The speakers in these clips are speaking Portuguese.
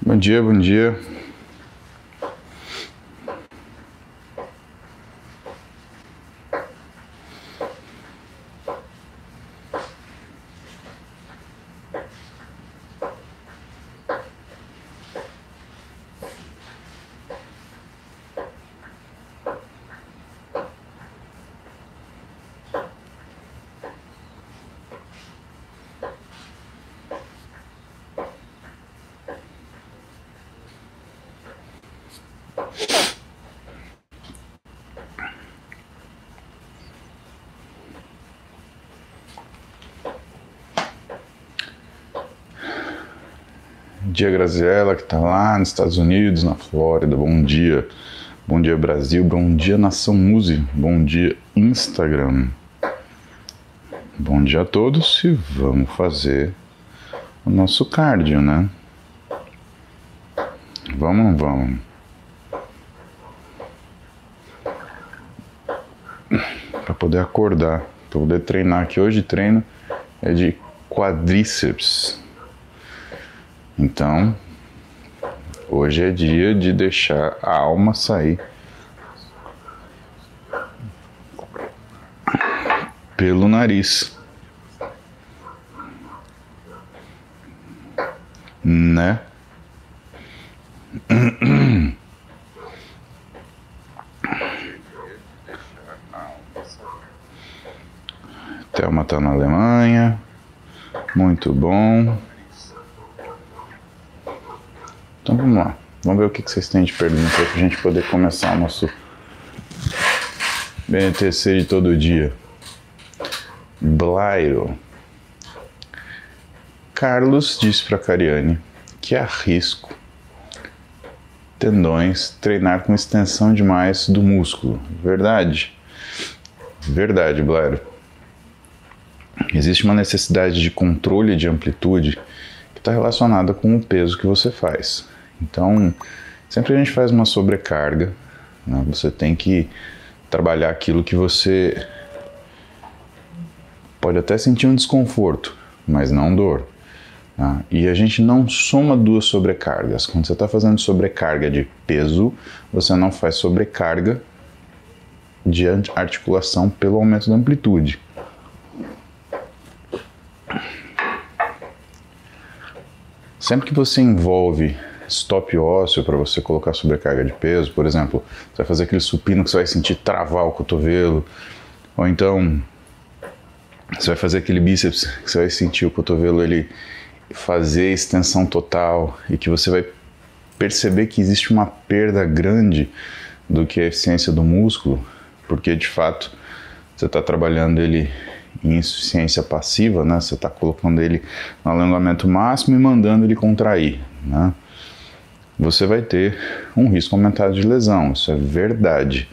Bom dia, bom dia. Bom dia, Graziela, que está lá nos Estados Unidos, na Flórida. Bom dia. Bom dia, Brasil. Bom dia, Nação Muse. Bom dia, Instagram. Bom dia a todos e vamos fazer o nosso cardio, né? Vamos, vamos. Para poder acordar, para poder treinar, que hoje treino é de quadríceps. Então, hoje é dia de deixar a alma sair pelo nariz, né? Thelma tá na Alemanha, muito bom. Então vamos lá, vamos ver o que vocês têm de pergunta para a gente poder começar o nosso BNTC de todo dia. Blairo. Carlos disse para Cariane que há risco tendões treinar com extensão demais do músculo. Verdade? Verdade, Blairo. Existe uma necessidade de controle de amplitude que está relacionada com o peso que você faz. Então, sempre a gente faz uma sobrecarga, né? Você tem que trabalhar aquilo que você pode até sentir um desconforto, mas não dor. Tá? E a gente não soma duas sobrecargas. Quando você está fazendo sobrecarga de peso, você não faz sobrecarga de articulação pelo aumento da amplitude. Sempre que você envolve stop ósseo para você colocar sobrecarga de peso, por exemplo, você vai fazer aquele supino que você vai sentir travar o cotovelo, ou então você vai fazer aquele bíceps que você vai sentir o cotovelo ele fazer extensão total e que você vai perceber que existe uma perda grande do que a eficiência do músculo, porque de fato você está trabalhando ele em insuficiência passiva, né? Você está colocando ele no alongamento máximo e mandando ele contrair, né? Você vai ter um risco aumentado de lesão, isso é verdade.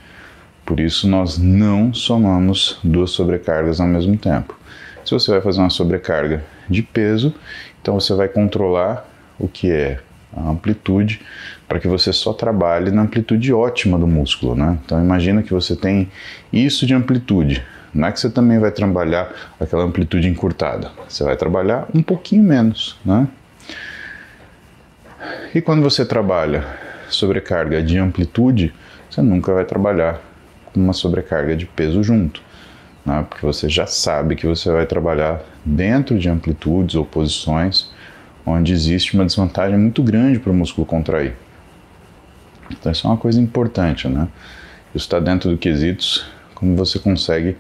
Por isso nós não somamos duas sobrecargas ao mesmo tempo. Se você vai fazer uma sobrecarga de peso, então você vai controlar o que é a amplitude para que você só trabalhe na amplitude ótima do músculo, né? Então imagina que você tem isso de amplitude. Não é que você também vai trabalhar aquela amplitude encurtada. Você vai trabalhar um pouquinho menos, né? E quando você trabalha sobrecarga de amplitude, você nunca vai trabalhar com uma sobrecarga de peso junto, né? Porque você já sabe que você vai trabalhar dentro de amplitudes ou posições onde existe uma desvantagem muito grande para o músculo contrair. Então isso é uma coisa importante, né? Isso está dentro do quesitos como você consegue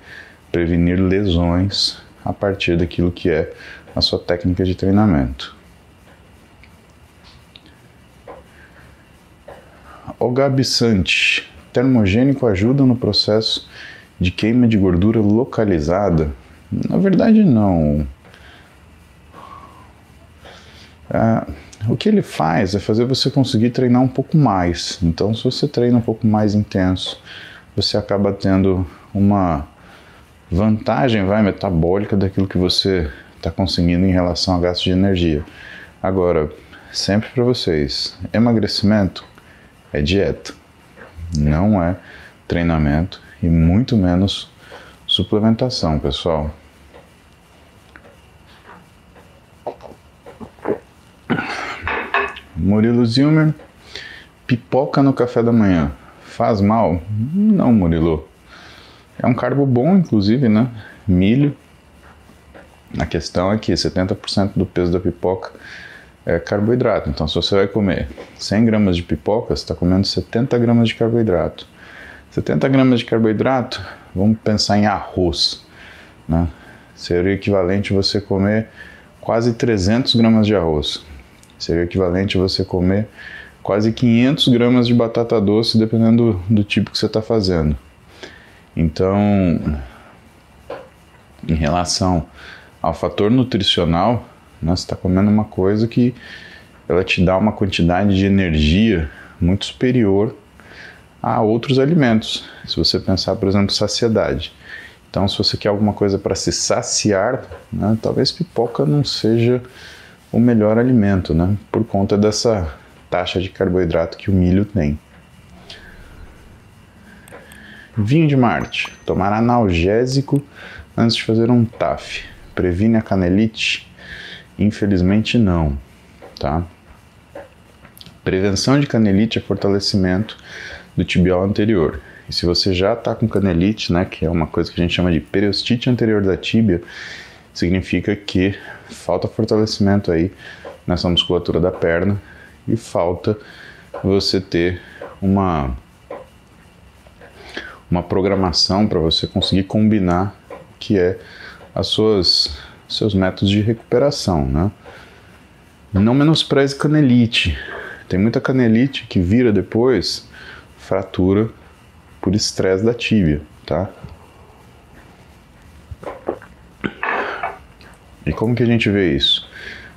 prevenir lesões a partir daquilo que é a sua técnica de treinamento. O Gabi Sante, termogênico ajuda no processo de queima de gordura localizada? Na verdade, não. O que ele faz é fazer você conseguir treinar um pouco mais. Então, se você treina um pouco mais intenso, você acaba tendo uma vantagem metabólica daquilo que você está conseguindo em relação a gasto de energia. Agora, sempre para vocês, emagrecimento é dieta, não é treinamento e muito menos suplementação, pessoal. Murilo Zilmer, pipoca no café da manhã faz mal? Não, Murilo. É um carbo bom, inclusive, né? Milho. A questão é que 70% do peso da pipoca é carboidrato. Então, se você vai comer 100 gramas de pipoca, você está comendo 70 gramas de carboidrato. 70 gramas de carboidrato, vamos pensar em arroz, né? Seria o equivalente a você comer quase 300 gramas de arroz. Seria o equivalente a você comer quase 500 gramas de batata doce, dependendo do tipo que você está fazendo. Então, em relação ao fator nutricional, né, você está comendo uma coisa que ela te dá uma quantidade de energia muito superior a outros alimentos. Se você pensar, por exemplo, saciedade. Então, se você quer alguma coisa para se saciar, né, talvez pipoca não seja o melhor alimento, né, por conta dessa taxa de carboidrato que o milho tem. Vinho de Marte. Tomar analgésico antes de fazer um TAF. Previne a canelite? Infelizmente não, tá? Prevenção de canelite é fortalecimento do tibial anterior. E se você já está com canelite, né, que é uma coisa que a gente chama de periostite anterior da tíbia, significa que falta fortalecimento aí nessa musculatura da perna e falta você ter uma programação para você conseguir combinar o que é seus métodos de recuperação, né? Não menospreze canelite. Tem muita canelite que vira depois fratura por estresse da tíbia, tá? E como que a gente vê isso?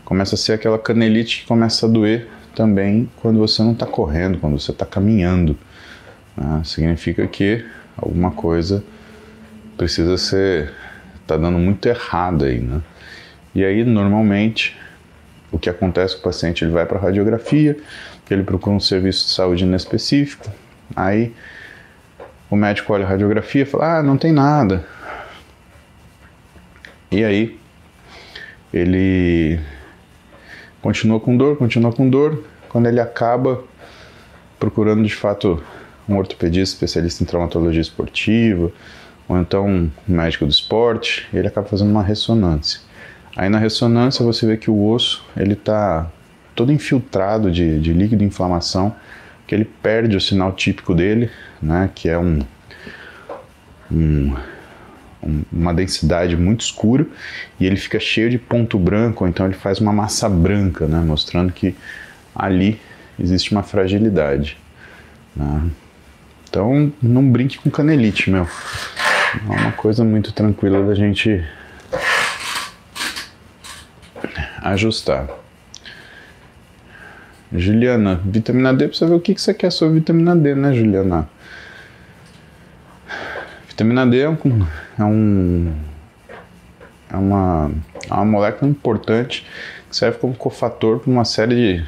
Começa a ser aquela canelite que começa a doer também quando você não está correndo, quando você está caminhando, né? Significa que alguma coisa precisa tá dando muito errado aí, né? E aí, normalmente, o que acontece com o paciente, ele vai para a radiografia, que ele procura um serviço de saúde inespecífico, aí o médico olha a radiografia e fala, não tem nada. E aí, ele continua com dor, quando ele acaba procurando, de fato, um ortopedista especialista em traumatologia esportiva, ou então um médico do esporte, e ele acaba fazendo uma ressonância. Aí na ressonância você vê que o osso ele está todo infiltrado de líquido de inflamação, que ele perde o sinal típico dele, né, que é uma densidade muito escura, e ele fica cheio de ponto branco, ou então ele faz uma massa branca, né, mostrando que ali existe uma fragilidade, né? Então não brinque com canelite, meu. É uma coisa muito tranquila da gente ajustar. Juliana, vitamina D, precisa ver o que você quer sobre vitamina D, né, Juliana? Vitamina D é uma molécula importante que serve como cofator para uma série de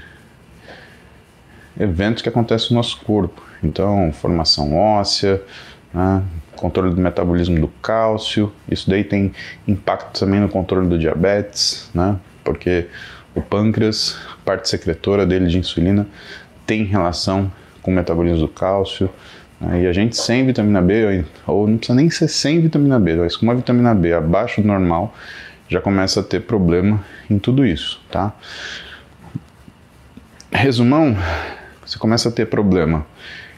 eventos que acontecem no nosso corpo. Então, formação óssea, né, controle do metabolismo do cálcio, isso daí tem impacto também no controle do diabetes, né, porque o pâncreas, a parte secretora dele de insulina, tem relação com o metabolismo do cálcio, né, e a gente sem vitamina B, ou não precisa nem ser sem vitamina B, mas com uma vitamina B abaixo do normal, já começa a ter problema em tudo isso, tá? Resumão, você começa a ter problema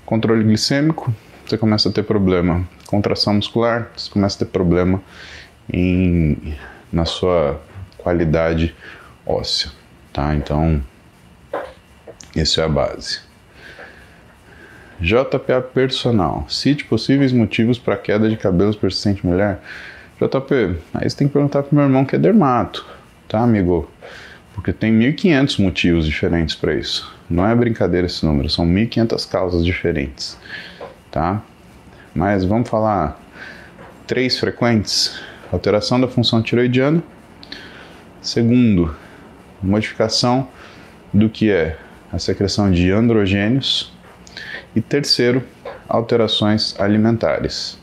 controle glicêmico, você começa a ter problema contração muscular, você começa a ter problema na sua qualidade óssea, tá? Então, essa é a base. JPA personal. Cite possíveis motivos para queda de cabelos persistente em mulher. JP, aí você tem que perguntar pro meu irmão que é dermato, tá, amigo? Porque tem 1.500 motivos diferentes para isso. Não é brincadeira esse número, são 1.500 causas diferentes, tá? Mas vamos falar 3 frequentes. Alteração da função tiroidiana. Segundo, modificação do que é a secreção de androgênios. E terceiro, alterações alimentares.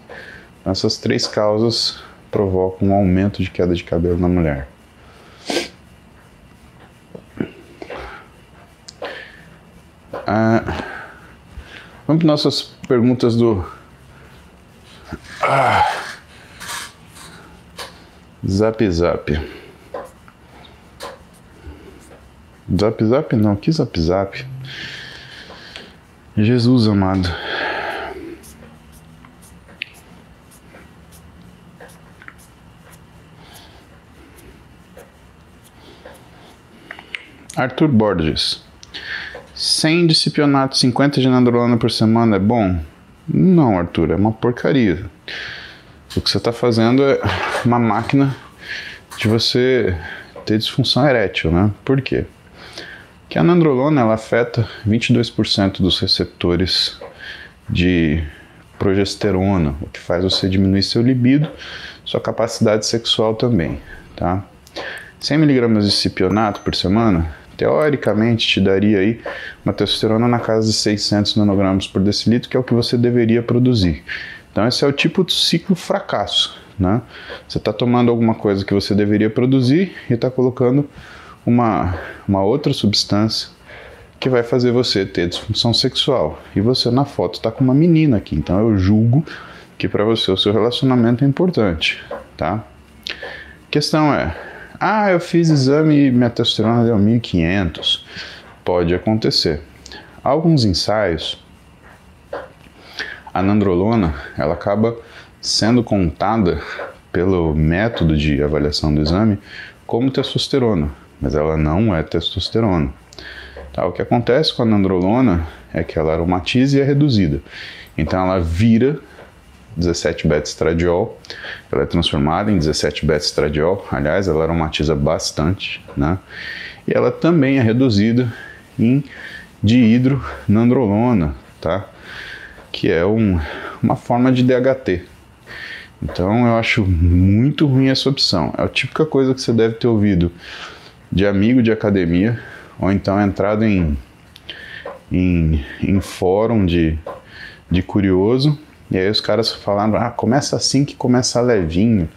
Essas 3 causas provocam um aumento de queda de cabelo na mulher. Vamos para nossas perguntas do Zap Zap. Zap Zap não, que Zap Zap? Jesus amado. Arthur Borges. 100 de cipionato, 50 de nandrolona por semana é bom? Não, Arthur, é uma porcaria. O que você está fazendo é uma máquina de você ter disfunção erétil, né? Por quê? Porque a nandrolona, ela afeta 22% dos receptores de progesterona, o que faz você diminuir seu libido, sua capacidade sexual também, tá? 100 mg de cipionato por semana, teoricamente te daria aí uma testosterona na casa de 600 nanogramos por decilitro, que é o que você deveria produzir. Então esse é o tipo de ciclo fracasso, né? Você está tomando alguma coisa que você deveria produzir e está colocando uma outra substância que vai fazer você ter disfunção sexual. E você na foto está com uma menina aqui, então eu julgo que para você o seu relacionamento é importante, tá? A questão é, eu fiz exame e minha testosterona deu 1500. Pode acontecer. Alguns ensaios, a nandrolona, ela acaba sendo contada pelo método de avaliação do exame como testosterona, mas ela não é testosterona. Tá? O que acontece com a nandrolona é que ela aromatiza e é reduzida. Então ela vira 17-beta-estradiol, ela é transformada em 17-beta-estradiol, aliás, ela aromatiza bastante, né? E ela também é reduzida em dihidronandrolona, tá? Que é uma forma de DHT. Então eu acho muito ruim essa opção. É a típica coisa que você deve ter ouvido de amigo de academia, ou então entrado em fórum de curioso, e aí os caras falaram, começa assim que começa levinho,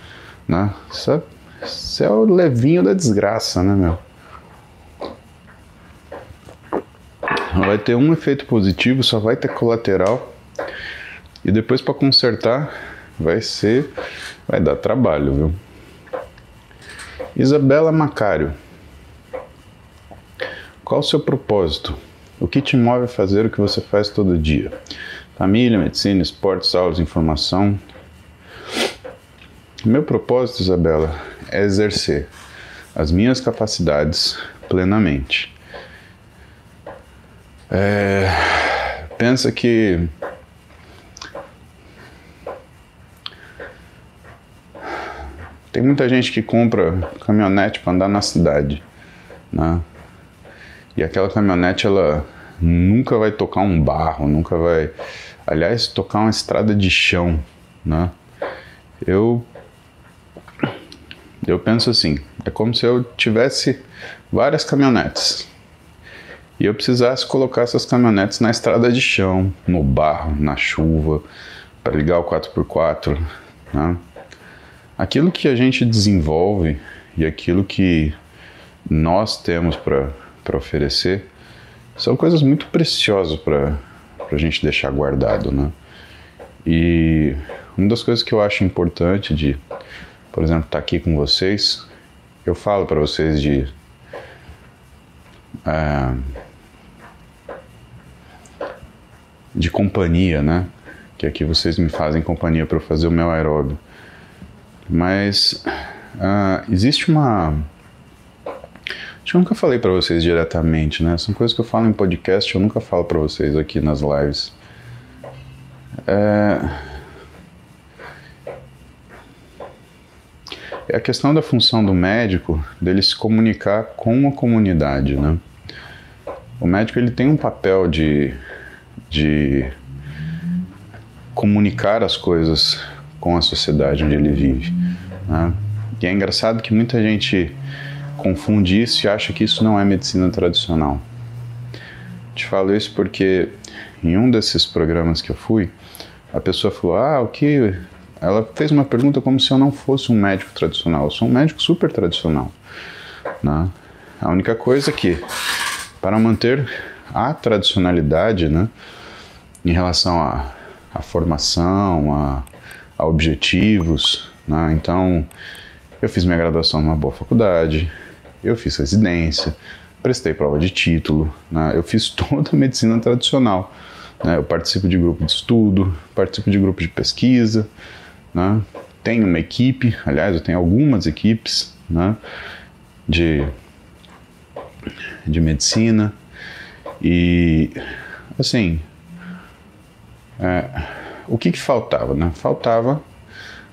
né? Isso é o levinho da desgraça, né, meu? Vai ter um efeito positivo, só vai ter colateral, e depois para consertar vai dar trabalho, viu? Isabela Macário. Qual o seu propósito? O que te move a fazer o que você faz todo dia? Família, medicina, esportes, aulas, informação. Meu propósito, Isabela, é exercer as minhas capacidades plenamente. Pensa que tem muita gente que compra caminhonete para andar na cidade, né? E aquela caminhonete, ela nunca vai tocar um barro, nunca vai, aliás, tocar uma estrada de chão, né? Eu penso assim, é como se eu tivesse várias caminhonetes e eu precisasse colocar essas caminhonetes na estrada de chão, no barro, na chuva, para ligar o 4x4, né? Aquilo que a gente desenvolve e aquilo que nós temos para oferecer são coisas muito preciosas para a gente deixar guardado, né? E uma das coisas que eu acho importante de, por exemplo, estar aqui com vocês, eu falo para vocês de companhia, né? Que aqui vocês me fazem companhia para eu fazer o meu aeróbio. Mas existe uma... Acho que eu nunca falei para vocês diretamente, né? São coisas que eu falo em podcast, eu nunca falo para vocês aqui nas lives. É a questão da função do médico, dele se comunicar com a comunidade, né? O médico, ele tem um papel de comunicar as coisas com a sociedade onde ele vive, né? E é engraçado que muita gente confunde isso e acha que isso não é medicina tradicional. Te falo isso porque em um desses programas que eu fui, a pessoa falou, o que... Ela fez uma pergunta como se eu não fosse um médico tradicional. Eu sou um médico super tradicional, né? A única coisa é que, para manter há tradicionalidade, né, em relação à formação, a objetivos, né? Então, eu fiz minha graduação numa boa faculdade, eu fiz residência, prestei prova de título, né? Eu fiz toda a medicina tradicional, né? Eu participo de grupo de estudo, participo de grupo de pesquisa, né? Tenho uma equipe, aliás, eu tenho algumas equipes, né, de medicina, e assim, o que faltava, né? Faltava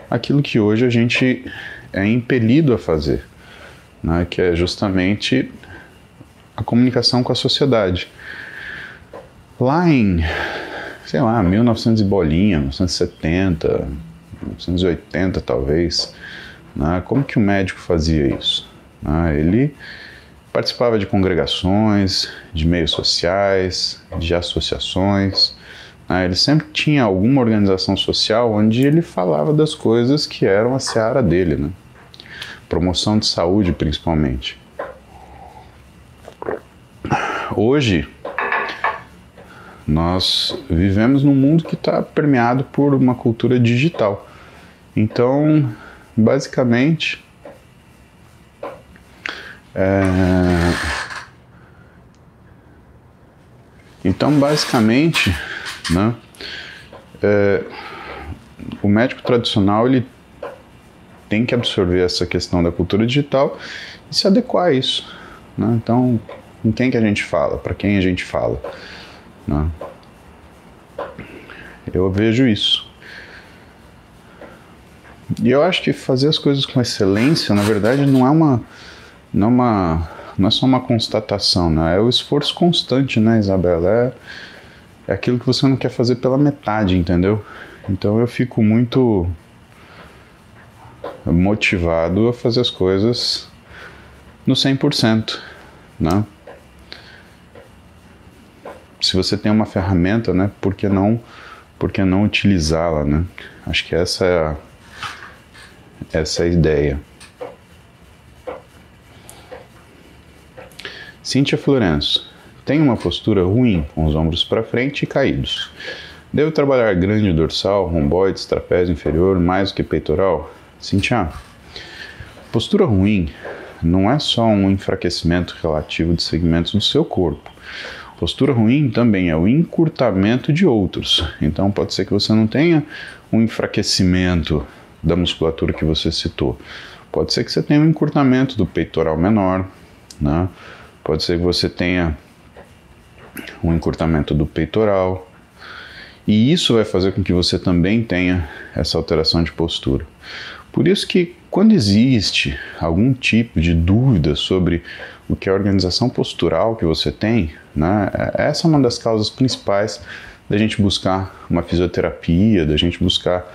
aquilo que hoje a gente é impelido a fazer, né? Que é justamente a comunicação com a sociedade. Lá em, sei lá, 1900 e bolinha, 1970, 1980 talvez, né? Como que o médico fazia isso? Né? Ele participava de congregações, de meios sociais, de associações, né? Ele sempre tinha alguma organização social onde ele falava das coisas que eram a seara dele, né? Promoção de saúde, principalmente. Hoje, nós vivemos num mundo que está permeado por uma cultura digital. Então, basicamente, né, o médico tradicional ele tem que absorver essa questão da cultura digital e se adequar a isso, né? Então, com quem que a gente fala? Para quem a gente fala? Né? Eu vejo isso. E eu acho que fazer as coisas com excelência, na verdade, não é só uma constatação, né? É o esforço constante, né, Isabela? É aquilo que você não quer fazer pela metade, entendeu? Então eu fico muito motivado a fazer as coisas no 100%, né? Se você tem uma ferramenta, né, por que não utilizá-la, né? Acho que essa é a ideia. Cíntia Florenço. Tenho uma postura ruim, com os ombros para frente e caídos. Devo trabalhar grande dorsal, romboides, trapézio inferior, mais do que peitoral? Cíntia, postura ruim não é só um enfraquecimento relativo de segmentos do seu corpo. Postura ruim também é o encurtamento de outros. Então pode ser que você não tenha um enfraquecimento da musculatura que você citou. Pode ser que você tenha um encurtamento do peitoral menor, né? Pode ser que você tenha um encurtamento do peitoral. E isso vai fazer com que você também tenha essa alteração de postura. Por isso que quando existe algum tipo de dúvida sobre o que é a organização postural que você tem, né, essa é uma das causas principais da gente buscar uma fisioterapia, da gente buscar,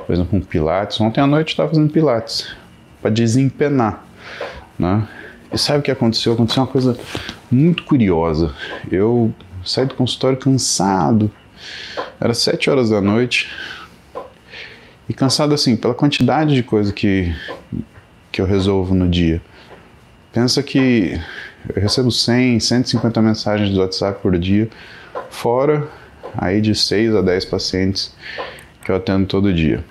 por exemplo, um pilates. Ontem à noite eu estava fazendo pilates para desempenar, né? E sabe o que aconteceu? Aconteceu uma coisa muito curiosa. Eu saí do consultório cansado, era 7 horas da noite, e cansado assim, pela quantidade de coisa que eu resolvo no dia. Pensa que eu recebo 100, 150 mensagens do WhatsApp por dia, fora aí de 6 a 10 pacientes que eu atendo todo dia.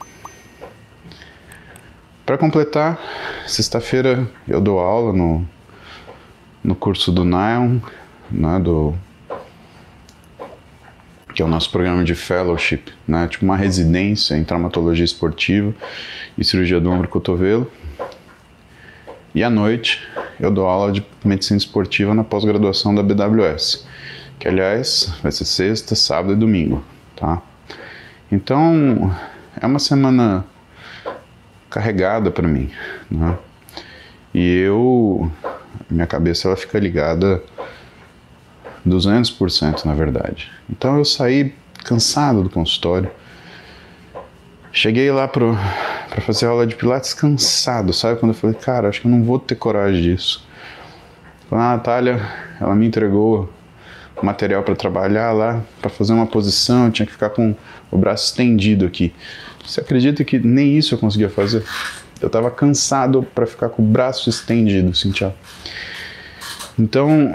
Para completar, sexta-feira eu dou aula no curso do Nylon, né, que é o nosso programa de fellowship, né, tipo uma residência em traumatologia esportiva e cirurgia do ombro e cotovelo. E à noite eu dou aula de medicina esportiva na pós-graduação da BWS, que aliás vai ser sexta, sábado e domingo, tá? Então é uma semana carregada para mim, né? E minha cabeça ela fica ligada 200%, na verdade. Então eu saí cansado do consultório, cheguei lá para fazer aula de pilates cansado, sabe? Quando eu falei, cara, acho que eu não vou ter coragem disso. A Natália, ela me entregou material para trabalhar lá, para fazer uma posição, eu tinha que ficar com o braço estendido aqui. Você acredita que nem isso eu conseguia fazer? Eu estava cansado para ficar com o braço estendido, Cíntia. Então,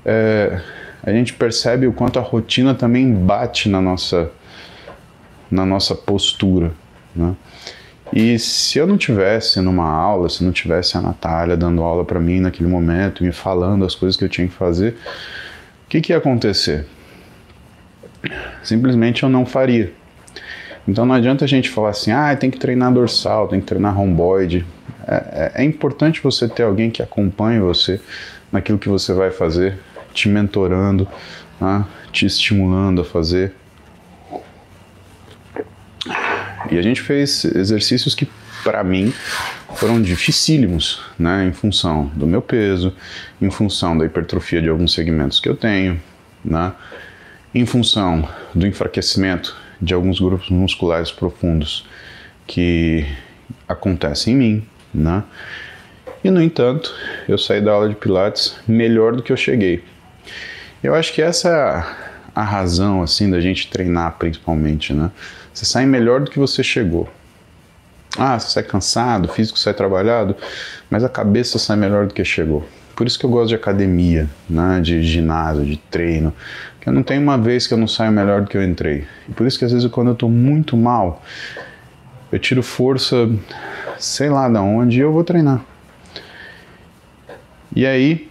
a gente percebe o quanto a rotina também bate na nossa postura, né? E se eu não tivesse numa aula, se não tivesse a Natália dando aula para mim naquele momento, me falando as coisas que eu tinha que fazer, o que ia acontecer? Simplesmente eu não faria. Então não adianta a gente falar assim, tem que treinar dorsal, tem que treinar romboide. É importante você ter alguém que acompanhe você naquilo que você vai fazer, te mentorando, né, te estimulando a fazer. E a gente fez exercícios que, para mim, foram dificílimos, né, em função do meu peso, em função da hipertrofia de alguns segmentos que eu tenho, né, em função do enfraquecimento de alguns grupos musculares profundos que acontecem em mim, né? E, no entanto, eu saí da aula de Pilates melhor do que eu cheguei. Eu acho que essa é a razão, assim, da gente treinar, principalmente, né? Você sai melhor do que você chegou. Você sai cansado, o físico sai trabalhado, mas a cabeça sai melhor do que chegou. Por isso que eu gosto de academia, né? De ginásio, de treino. Porque não tem uma vez que eu não saio melhor do que eu entrei. E por isso que às vezes quando eu estou muito mal, eu tiro força, sei lá de onde, e eu vou treinar. E aí,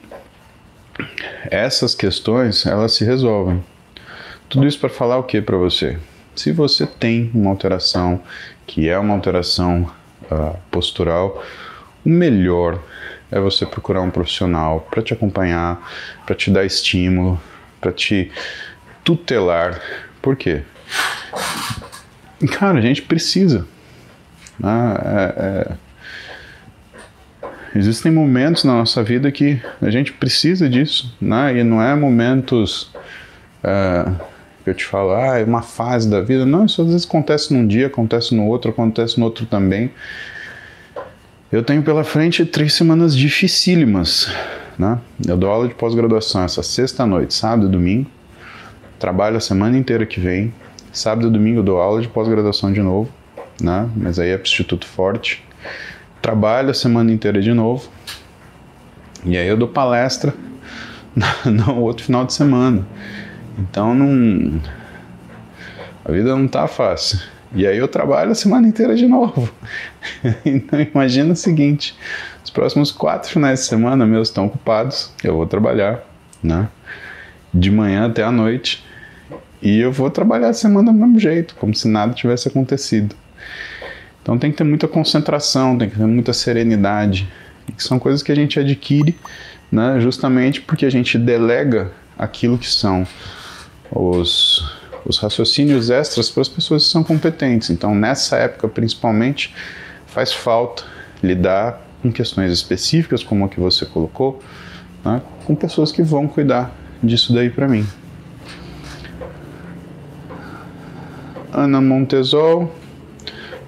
essas questões, elas se resolvem. Tudo isso para falar o que para você? Se você tem uma alteração, que é uma alteração postural, o melhor é você procurar um profissional para te acompanhar, para te dar estímulo, para te tutelar. Por quê? Cara, a gente precisa. Existem momentos na nossa vida que a gente precisa disso, né? E não é momentos que eu te falo, é uma fase da vida. Não, isso às vezes acontece num dia, acontece no outro também. Eu tenho pela frente 3 semanas dificílimas, né? Eu dou aula de pós-graduação essa sexta noite, sábado e domingo. Trabalho a semana inteira que vem. Sábado e domingo eu dou aula de pós-graduação de novo, né? Mas aí é para o Instituto Forte. Trabalho a semana inteira de novo. E aí eu dou palestra no outro final de semana. Então a vida não tá fácil. E aí eu trabalho a semana inteira de novo. Então imagina o seguinte, os próximos 4 finais de semana meus estão ocupados, eu vou trabalhar, né? De manhã até a noite. E eu vou trabalhar a semana do mesmo jeito, como se nada tivesse acontecido. Então tem que ter muita concentração, tem que ter muita serenidade, que são coisas que a gente adquire, né, justamente porque a gente delega aquilo que são os raciocínios extras para as pessoas que são competentes. Então nessa época principalmente faz falta lidar com questões específicas como a que você colocou, né, com pessoas que vão cuidar disso daí para mim. Ana Montesol,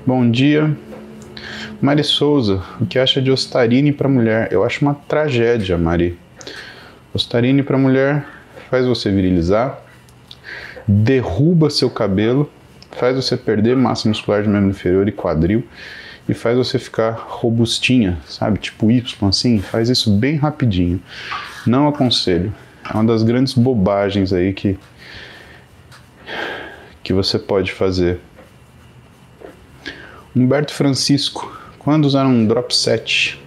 bom dia. Mari Souza, o que acha de Ostarine para mulher? Eu acho uma tragédia, Mari. Ostarine para mulher faz você virilizar, derruba seu cabelo, faz você perder massa muscular de membro inferior e quadril e faz você ficar robustinha, sabe? Tipo Y, assim, faz isso bem rapidinho. Não aconselho. É uma das grandes bobagens aí que você pode fazer. Humberto Francisco, quando usar um drop set,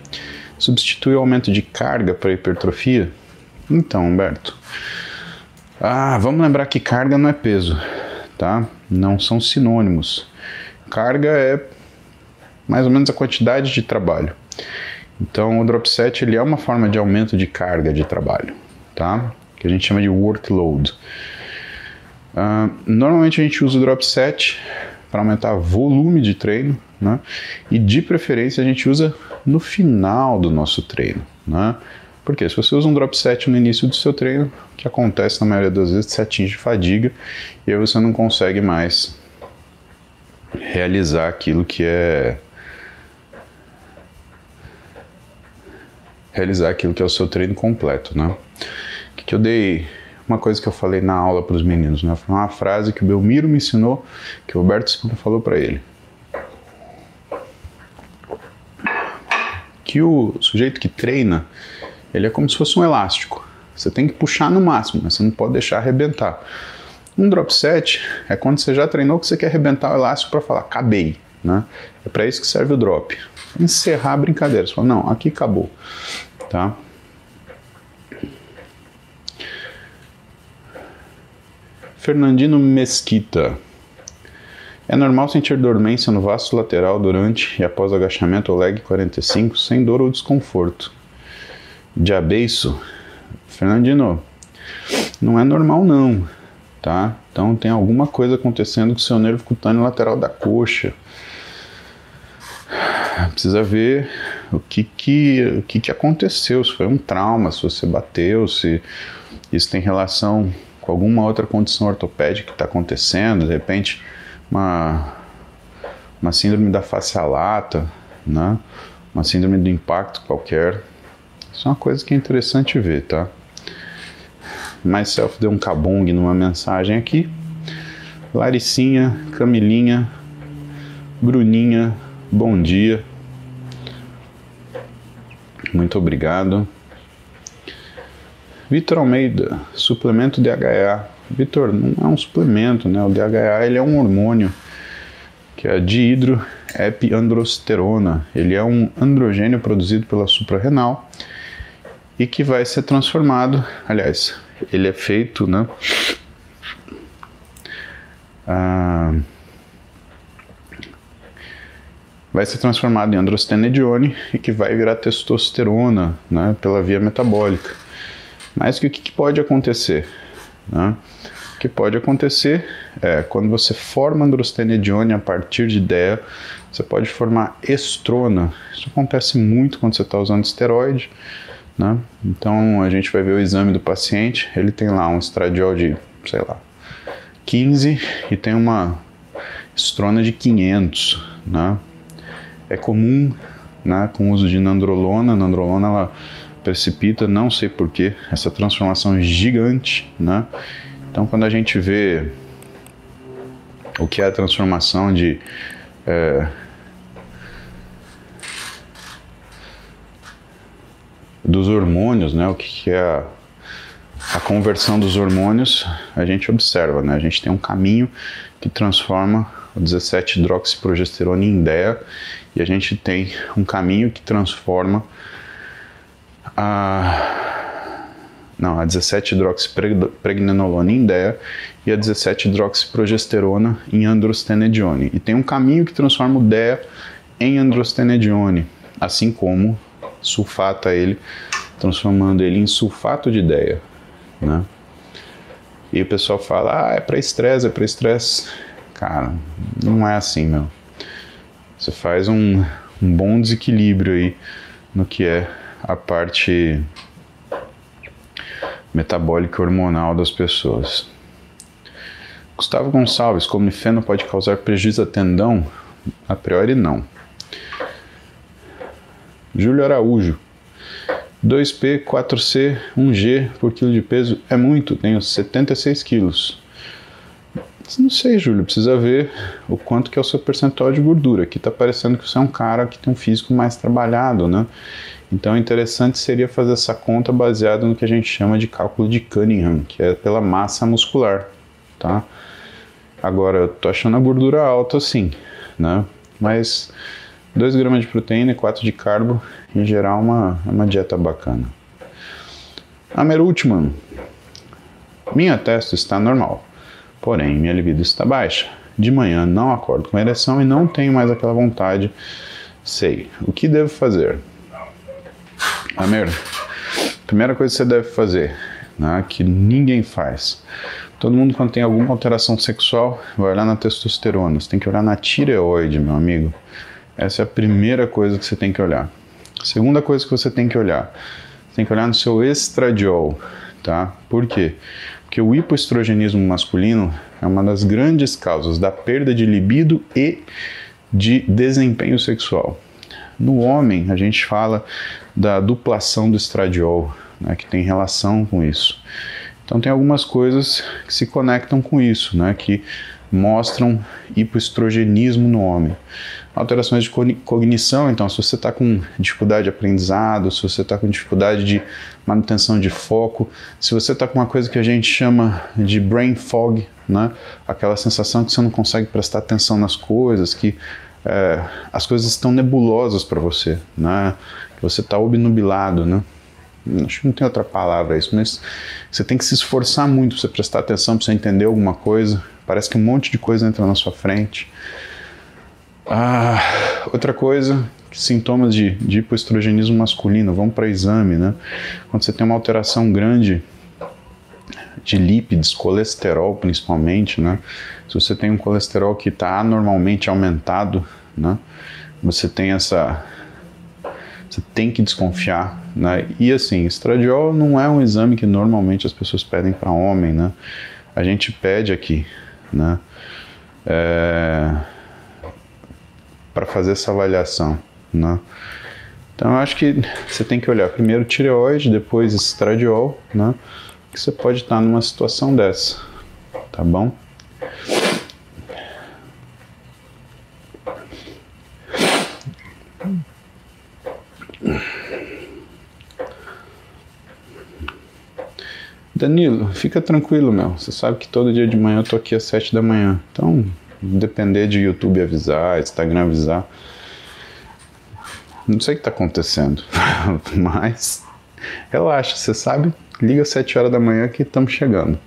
substitui o aumento de carga para hipertrofia? Então, Humberto, vamos lembrar que carga não é peso, tá? Não são sinônimos. Carga é mais ou menos a quantidade de trabalho. Então, o drop set ele é uma forma de aumento de carga de trabalho, tá? Que a gente chama de workload. Normalmente a gente usa o drop set para aumentar volume de treino, né? E de preferência a gente usa no final do nosso treino, né? Porque se você usa um drop set no início do seu treino, o que acontece na maioria das vezes, você atinge fadiga e aí você não consegue mais realizar aquilo que é o seu treino completo, né? Que eu dei uma coisa que eu falei na aula para os meninos, né? Foi uma frase que o Belmiro me ensinou, que o Roberto Silva falou para ele. Que o sujeito que treina, ele é como se fosse um elástico, Você tem que puxar no máximo, mas você não pode deixar arrebentar. Um drop set é quando você já treinou que você quer arrebentar o elástico para falar, acabei, né? É para isso que serve o drop. Encerrar a brincadeira. Você fala, não, aqui acabou, tá? Fernandino Mesquita. É normal sentir dormência no vasto lateral durante e após agachamento ou leg 45 sem dor ou desconforto. Diabeiço. Fernandino, não é normal não, tá? Então tem alguma coisa acontecendo com o seu nervo cutâneo lateral da coxa. Precisa ver o que aconteceu, se foi um trauma, se você bateu, se isso tem relação com alguma outra condição ortopédica que está acontecendo, de repente uma síndrome da face lata, né? Uma síndrome do impacto qualquer. Isso é uma coisa que é interessante ver, tá? Myself deu um cabong numa mensagem aqui. Laricinha, Camilinha, Bruninha, bom dia. Muito obrigado. Vitor Almeida, suplemento DHA. Vitor, não é um suplemento, né? O DHA ele é um hormônio, que é a dihidroepiandrosterona. Ele é um androgênio produzido pela suprarrenal e que vai ser transformado, aliás, ele é feito, né? Vai ser transformado em androstenedione e que vai virar testosterona, né? Pela via metabólica. Mas o que pode acontecer? Né? O que pode acontecer é quando você forma androstenedione a partir de DEA, você pode formar estrona. Isso acontece muito quando você está usando esteroide, né? Então a gente vai ver o exame do paciente, ele tem lá um estradiol de, sei lá, 15 e tem uma estrona de 500, né? É comum, né, com o uso de nandrolona. A nandrolona ela precipita, não sei porquê, essa transformação gigante, né? Então quando a gente vê o que é a transformação de dos hormônios, né? O que é a conversão dos hormônios, a gente observa, né? A gente tem um caminho que transforma o 17-hidroxiprogesterona em DEA e a gente tem um caminho que transforma a 17-hidroxipregnenolona em DEA e a 17-hidroxiprogesterona em androstenedione. E tem um caminho que transforma o DEA em androstenedione, assim como sulfata ele, transformando ele em sulfato de DEA, né? E o pessoal fala, é para estresse, é para estresse. Cara, não é assim, meu. Você faz um bom desequilíbrio aí no que é a parte metabólica e hormonal das pessoas. Gustavo Gonçalves, clomifeno pode causar prejuízo a tendão? A priori não. Júlio Araújo, 2P, 4C, 1G por quilo de peso é muito, tenho 76 quilos. Não sei, Júlio, precisa ver o quanto que é o seu percentual de gordura. Aqui tá parecendo que você é um cara que tem um físico mais trabalhado, né? Então, interessante seria fazer essa conta baseada no que a gente chama de cálculo de Cunningham, que é pela massa muscular, tá? Agora, eu tô achando a gordura alta sim, né? Mas 2 gramas de proteína e 4 de carbo, em geral, é uma dieta bacana. Amerultman, minha testo está normal, porém minha libido está baixa. De manhã não acordo com ereção e não tenho mais aquela vontade. Sei. O que devo fazer? Amer, primeira coisa que você deve fazer, né, que ninguém faz. Todo mundo quando tem alguma alteração sexual vai olhar na testosterona. Você tem que olhar na tireoide, meu amigo. Essa é a primeira coisa que você tem que olhar. Segunda coisa que você tem que olhar no seu estradiol, tá? Por quê? Porque o hipoestrogenismo masculino é uma das grandes causas da perda de libido e de desempenho sexual. No homem, a gente fala da duplação do estradiol, né, que tem relação com isso. Então tem algumas coisas que se conectam com isso, né, que mostram hipoestrogenismo no homem. Alterações de cognição, então, se você está com dificuldade de aprendizado, se você está com dificuldade de manutenção de foco, se você está com uma coisa que a gente chama de brain fog, né? Aquela sensação que você não consegue prestar atenção nas coisas, que as coisas estão nebulosas para você, né? Que você está obnubilado, né? Acho que não tem outra palavra isso, mas você tem que se esforçar muito para você prestar atenção, para você entender alguma coisa. Parece que um monte de coisa entra na sua frente. Outra coisa, sintomas de hipoestrogenismo masculino, vamos para exame, né? Quando você tem uma alteração grande de lípidos, colesterol principalmente, né? Se você tem um colesterol que está anormalmente aumentado, né? Você tem que desconfiar, né? E assim, estradiol não é um exame que normalmente as pessoas pedem para homem, né? A gente pede aqui, né? Para fazer essa avaliação, né? Então eu acho que você tem que olhar primeiro tireoide, depois estradiol, né? Que você pode estar numa situação dessa, tá bom? Danilo, fica tranquilo, meu. Você sabe que todo dia de manhã eu tô aqui às 7 da manhã. Então, depender de YouTube avisar, Instagram avisar. Não sei o que tá acontecendo, mas relaxa, você sabe? Liga às 7 horas da manhã que estamos chegando.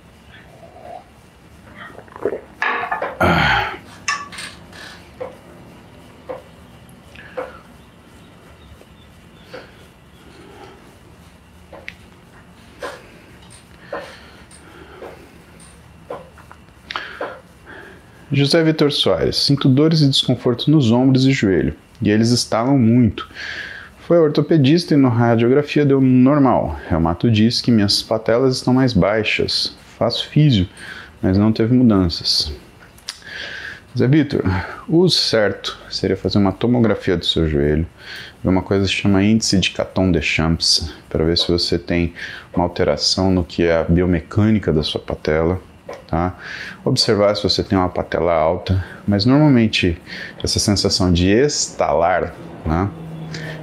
José Vitor Soares, sinto dores e desconforto nos ombros e joelho, e eles estalam muito. Foi ao ortopedista e na radiografia deu normal. Reumato diz que minhas patelas estão mais baixas. Faço físio, mas não teve mudanças. José Vitor, o certo seria fazer uma tomografia do seu joelho, ver uma coisa que se chama índice de Caton-Deschamps, para ver se você tem uma alteração no que é a biomecânica da sua patela. Tá? Observar se você tem uma patela alta, mas normalmente essa sensação de estalar, né,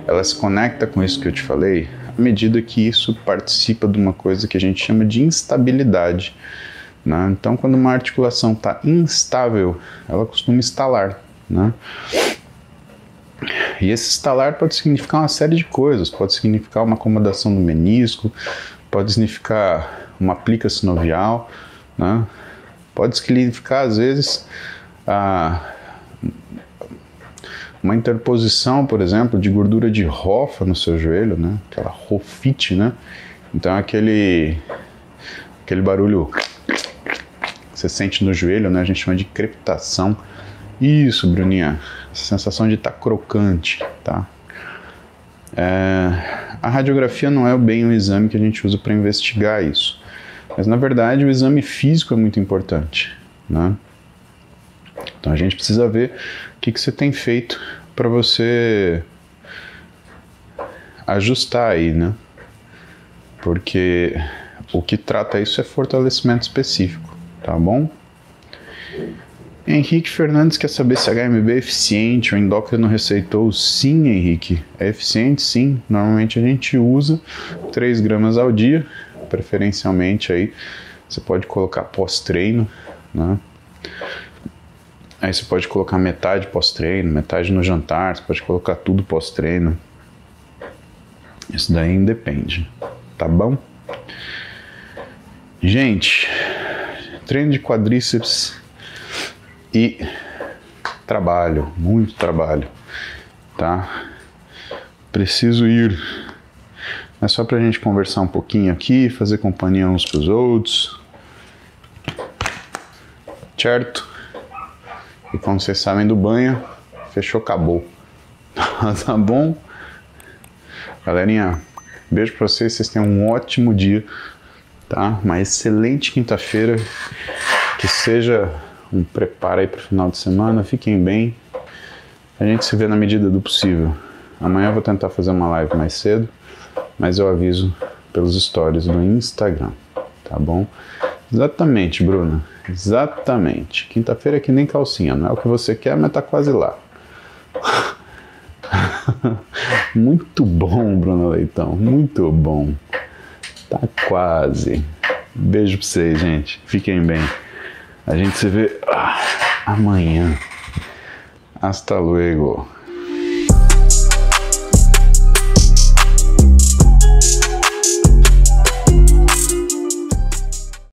ela se conecta com isso que eu te falei, à medida que isso participa de uma coisa que a gente chama de instabilidade, né? Então, quando uma articulação está instável, ela costuma estalar, né? E esse estalar pode significar uma série de coisas, pode significar uma acomodação do menisco, pode significar uma plica sinovial, né? Pode significar, às vezes, uma interposição, por exemplo, de gordura de rofa no seu joelho, né? Aquela rofite, né? Então, aquele barulho que você sente no joelho, né? A gente chama de crepitação. Isso, Bruninha, essa sensação de estar crocante, tá? A radiografia não é bem o exame que a gente usa para investigar isso. Mas, na verdade, o exame físico é muito importante, né? Então, a gente precisa ver o que você tem feito para você ajustar aí, né? Porque o que trata isso é fortalecimento específico, tá bom? Henrique Fernandes quer saber se HMB é eficiente, o endócrino receitou. Sim, Henrique, é eficiente sim. Normalmente a gente usa 3 gramas ao dia. Preferencialmente aí você pode colocar pós-treino, né? Aí você pode colocar metade pós-treino, metade no jantar, você pode colocar tudo pós-treino. Isso daí independe, tá bom? Gente, treino de quadríceps e trabalho, muito trabalho, tá? Preciso ir. É só pra gente conversar um pouquinho aqui, fazer companhia uns pros outros, certo? E quando vocês saem do banho, fechou, acabou. Tá bom? Galerinha, beijo pra vocês, vocês tenham um ótimo dia, tá? Uma excelente quinta-feira, que seja um preparo aí pro final de semana, fiquem bem. A gente se vê na medida do possível. Amanhã eu vou tentar fazer uma live mais cedo, mas eu aviso pelos stories do Instagram, tá bom? Exatamente, Bruna. Exatamente. Quinta-feira é que nem calcinha. Não é o que você quer, mas tá quase lá. Muito bom, Bruno Leitão. Muito bom. Tá quase. Beijo pra vocês, gente. Fiquem bem. A gente se vê amanhã. Hasta luego.